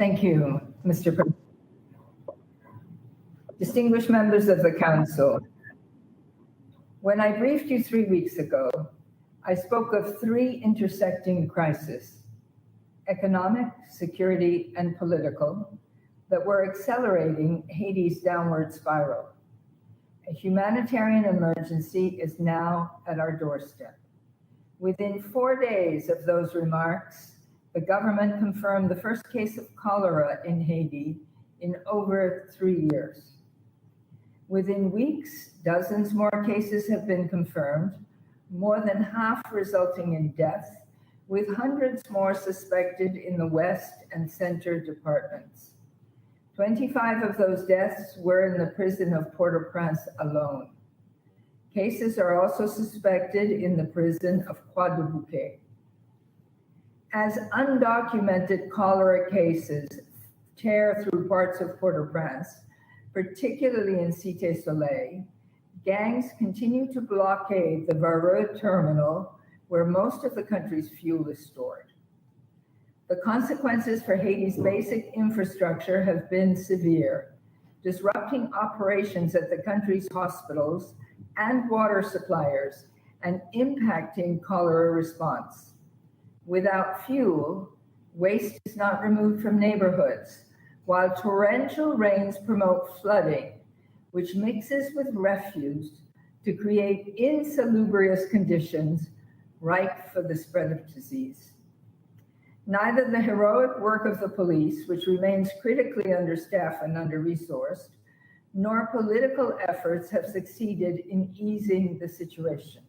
Thank you, Mr. President. Distinguished members of the Council, when I briefed you 3 weeks ago, I spoke of 3 intersecting crises: economic, security, and political, that were accelerating Haiti's downward spiral. A humanitarian emergency is now at our doorstep. Within 4 days of those remarks, the government confirmed the first case of cholera in Haiti in over 3 years. Within weeks, dozens more cases have been confirmed, more than half resulting in death, with hundreds more suspected in the West and Center departments. 25 of those deaths were in the prison of Port-au-Prince alone. Cases are also suspected in the prison of Croix-de-Bouquet. As undocumented cholera cases tear through parts of Port-au-Prince, particularly in Cité Soleil, gangs continue to blockade the Varreux terminal where most of the country's fuel is stored. The consequences for Haiti's basic infrastructure have been severe, disrupting operations at the country's hospitals and water suppliers and impacting cholera response. Without fuel, waste is not removed from neighborhoods, while torrential rains promote flooding, which mixes with refuse to create insalubrious conditions ripe for the spread of disease. Neither the heroic work of the police, which remains critically understaffed and under-resourced, nor political efforts have succeeded in easing the situation.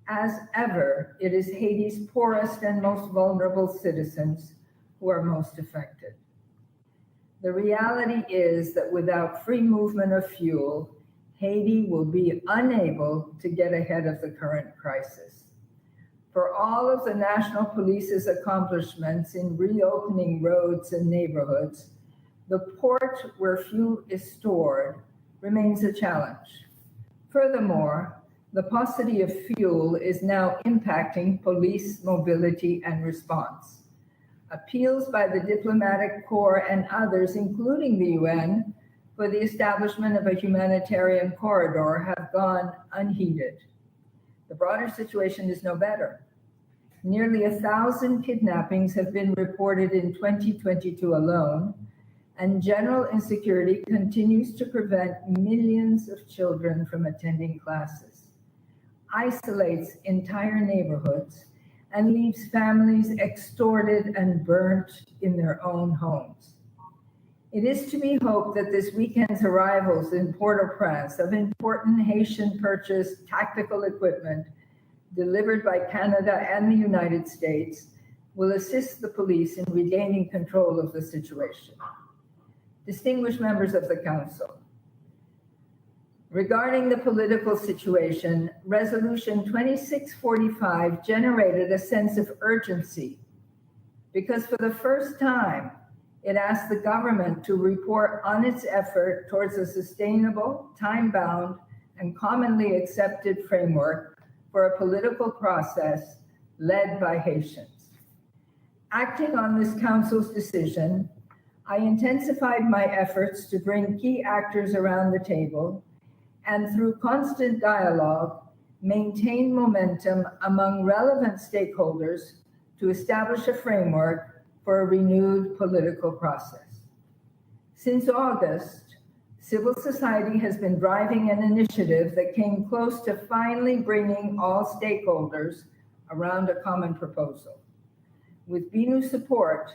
As ever, it is Haiti's poorest and most vulnerable citizens who are most affected. The reality is that without free movement of fuel, Haiti will be unable to get ahead of the current crisis. For all of the national police's accomplishments in reopening roads and neighborhoods, the port where fuel is stored remains a challenge. Furthermore, the paucity of fuel is now impacting police mobility and response. Appeals by the diplomatic corps and others, including the UN, for the establishment of a humanitarian corridor have gone unheeded. The broader situation is no better. Nearly 1,000 kidnappings have been reported in 2022 alone, and general insecurity continues to prevent millions of children from attending classes, isolates entire neighborhoods, and leaves families extorted and burnt in their own homes. It is to be hoped that this weekend's arrivals in Port-au-Prince of important Haitian-purchased tactical equipment delivered by Canada and the United States will assist the police in regaining control of the situation. Distinguished members of the Council, regarding the political situation, Resolution 2645 generated a sense of urgency because for the first time, it asked the government to report on its effort towards a sustainable, time-bound, and commonly accepted framework for a political process led by Haitians. Acting on this Council's decision, I intensified my efforts to bring key actors around the table and through constant dialogue, maintain momentum among relevant stakeholders to establish a framework for a renewed political process. Since August, civil society has been driving an initiative that came close to finally bringing all stakeholders around a common proposal. With BNU support,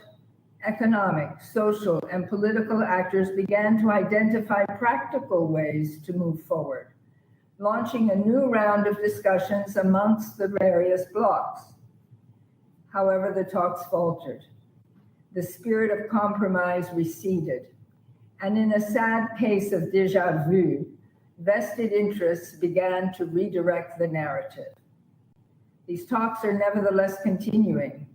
economic, social, and political actors began to identify practical ways to move forward, launching a new round of discussions amongst the various blocs. However, the talks faltered. The spirit of compromise receded, and in a sad case of déjà vu, vested interests began to redirect the narrative. These talks are nevertheless continuing,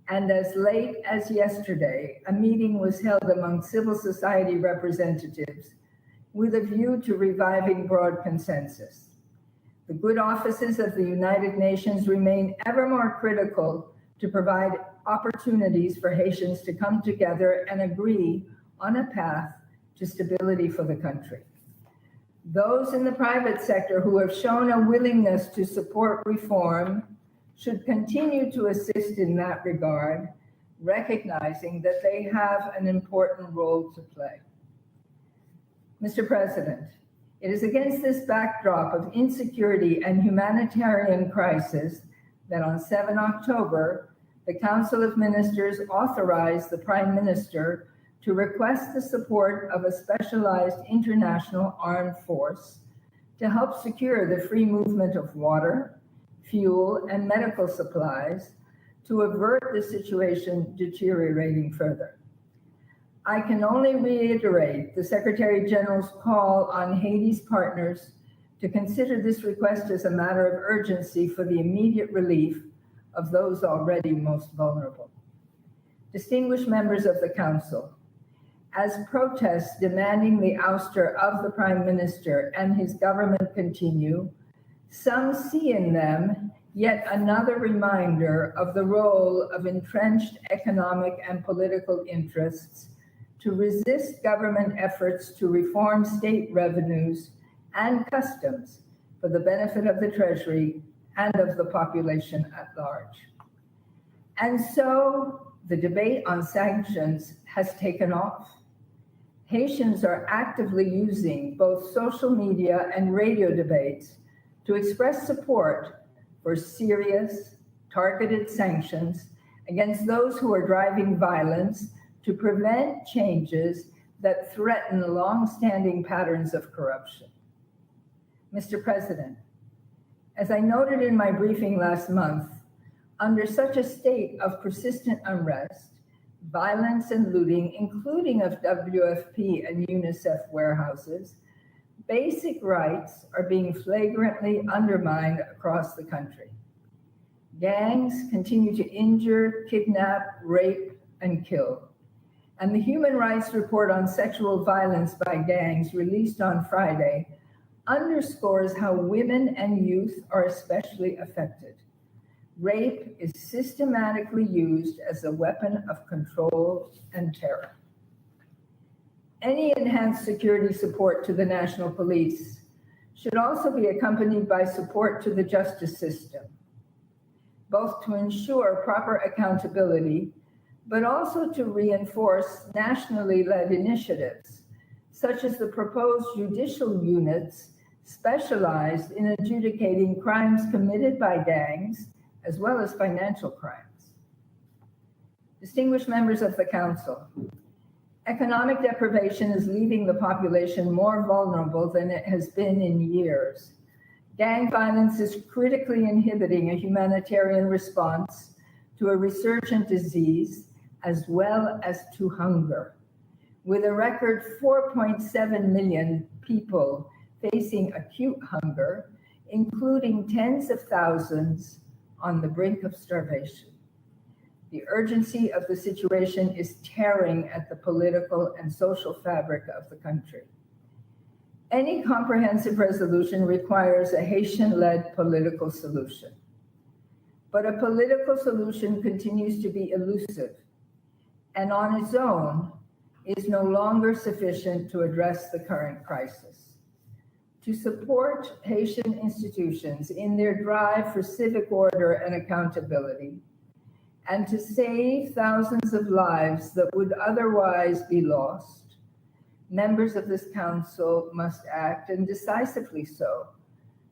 and as late as yesterday, a meeting was held among civil society representatives with a view to reviving broad consensus. The good offices of the United Nations remain ever more critical to provide opportunities for Haitians to come together and agree on a path to stability for the country. Those in the private sector who have shown a willingness to support reform should continue to assist in that regard, recognizing that they have an important role to play. Mr. President, it is against this backdrop of insecurity and humanitarian crisis that on 7 October, the Council of Ministers authorized the Prime Minister to request the support of a specialized international armed force to help secure the free movement of water, fuel, and medical supplies to avert the situation deteriorating further. I can only reiterate the Secretary General's call on Haiti's partners to consider this request as a matter of urgency for the immediate relief of those already most vulnerable. Distinguished members of the Council, as protests demanding the ouster of the Prime Minister and his government continue, some see in them yet another reminder of the role of entrenched economic and political interests to resist government efforts to reform state revenues and customs for the benefit of the Treasury and of the population at large. And so the debate on sanctions has taken off. Haitians are actively using both social media and radio debates to express support for serious, targeted sanctions against those who are driving violence to prevent changes that threaten long-standing patterns of corruption. Mr. President, as I noted in my briefing last month, under such a state of persistent unrest, violence and looting, including of WFP and UNICEF warehouses, basic rights are being flagrantly undermined across the country. Gangs continue to injure, kidnap, rape, and kill. And the Human Rights Report on Sexual Violence by Gangs, released on Friday, underscores how women and youth are especially affected. Rape is systematically used as a weapon of control and terror. Any enhanced security support to the national police should also be accompanied by support to the justice system, both to ensure proper accountability, but also to reinforce nationally led initiatives, such as the proposed judicial units specialized in adjudicating crimes committed by gangs, as well as financial crimes. Distinguished members of the Council, economic deprivation is leaving the population more vulnerable than it has been in years. Gang violence is critically inhibiting a humanitarian response to a resurgent disease, as well as to hunger, with a record 4.7 million people facing acute hunger, including tens of thousands on the brink of starvation. The urgency of the situation is tearing at the political and social fabric of the country. Any comprehensive resolution requires a Haitian-led political solution. But a political solution continues to be elusive, and on its own is no longer sufficient to address the current crisis. To support Haitian institutions in their drive for civic order and accountability, and to save thousands of lives that would otherwise be lost, members of this Council must act, and decisively so,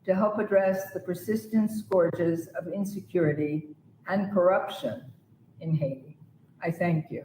to help address the persistent scourges of insecurity and corruption in Haiti. I thank you.